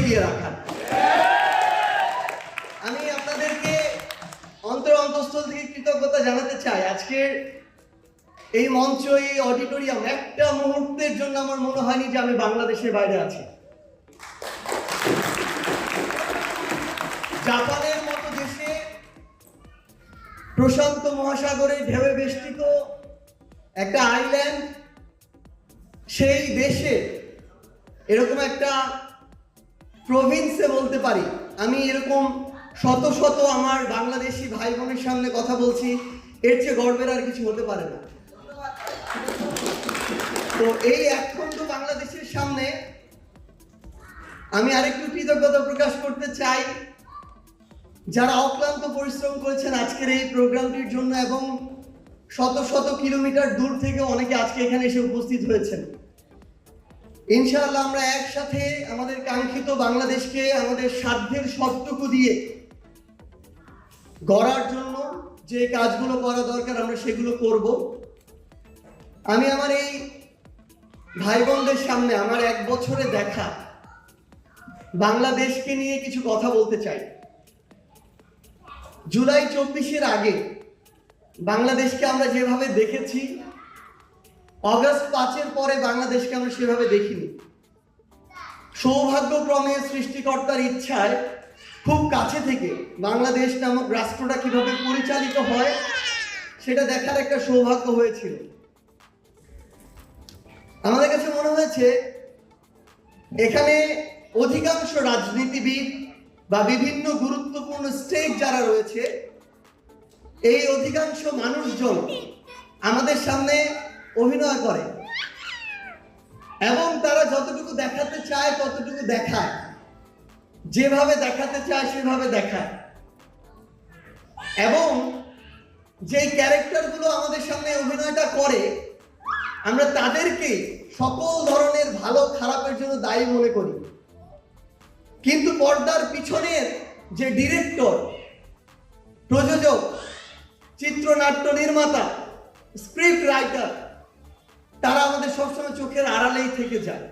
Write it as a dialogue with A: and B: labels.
A: এগিয়ে রাখার। আমি আপনাদেরকে অন্তঃস্থল থেকে কৃতজ্ঞতা জানাতে চাই। আজকের এই মঞ্চ, এই অডিটোরিয়াম, একটা মুহূর্তের জন্য আমার মনে হয়নি যে আমি বাংলাদেশের বাইরে আছি। জাপানের মতো দেশে, প্রশান্ত মহাসাগরের ঢেউয়ে বেষ্টিত একটা আইল্যান্ড, সেই দেশে এরকম একটা প্রভিন্সে বলতে পারি আমি এরকম শত শত আমার বাংলাদেশি ভাই বোনের সামনে কথা বলছি, এর চেয়ে গর্বের আর কিছু হতে পারে না। তো এই একখণ্ড বাংলাদেশের সামনে আমি আরেকটু কৃতজ্ঞতা প্রকাশ করতে চাই যারা অক্লান্ত পরিশ্রম করেছেন আজকের এই প্রোগ্রামটির জন্য, এবং শত শত কিলোমিটার দূর থেকে অনেকে আজকে এখানে এসে উপস্থিত হয়েছেন। ইনশাআল্লাহ আমরা একসাথে আমাদের কাঙ্ক্ষিত বাংলাদেশকে আমাদের সাধ্যের সবটুকু দিয়ে গড়ার জন্য যে কাজগুলো করা দরকার আমরা সেগুলো করব। আমি আমার এই ভাই বোনদের সামনে আমার 1 বছরে দেখা বাংলাদেশকে নিয়ে কিছু কথা বলতে চাই। জুলাই 24-এর আগে বাংলাদেশকে আমরা যেভাবে দেখেছি, অগাস্ট 5-এর পরে বাংলাদেশকে আমরা সেভাবে দেখিনি। সৌভাগ্যক্রমে সৃষ্টিকর্তার ইচ্ছায় খুব কাছে থেকে বাংলাদেশ নামক রাষ্ট্রটা কিভাবে পরিচালিত হয় সেটা দেখার একটা সৌভাগ্য হয়েছিল। আমাদের কাছে মনে হয়েছে এখানে অধিকাংশ রাজনীতিবিদ বা বিভিন্ন গুরুত্বপূর্ণ স্টেক যারা রয়েছে, এই অধিকাংশ মানুষজন আমাদের সামনে অভিনয় করে এবং তারা যতটুকু দেখাতে চায় ততটুকু দেখায়, যেভাবে দেখাতে চায় সেভাবে দেখায়, এবং যেই ক্যারেক্টারগুলো আমাদের সামনে অভিনয়টা করে আমরা তাদেরকে সকল ধরনের ভালো খারাপের জন্য দায়ী মনে করি। কিন্তু পর্দার পিছনের যে ডিরেক্টর, প্রযোজক, চিত্রনাট্য নির্মাতা, স্ক্রিপ্ট রাইটার, তারা আমাদের সবসময় চোখের আড়ালেই থেকে যায়।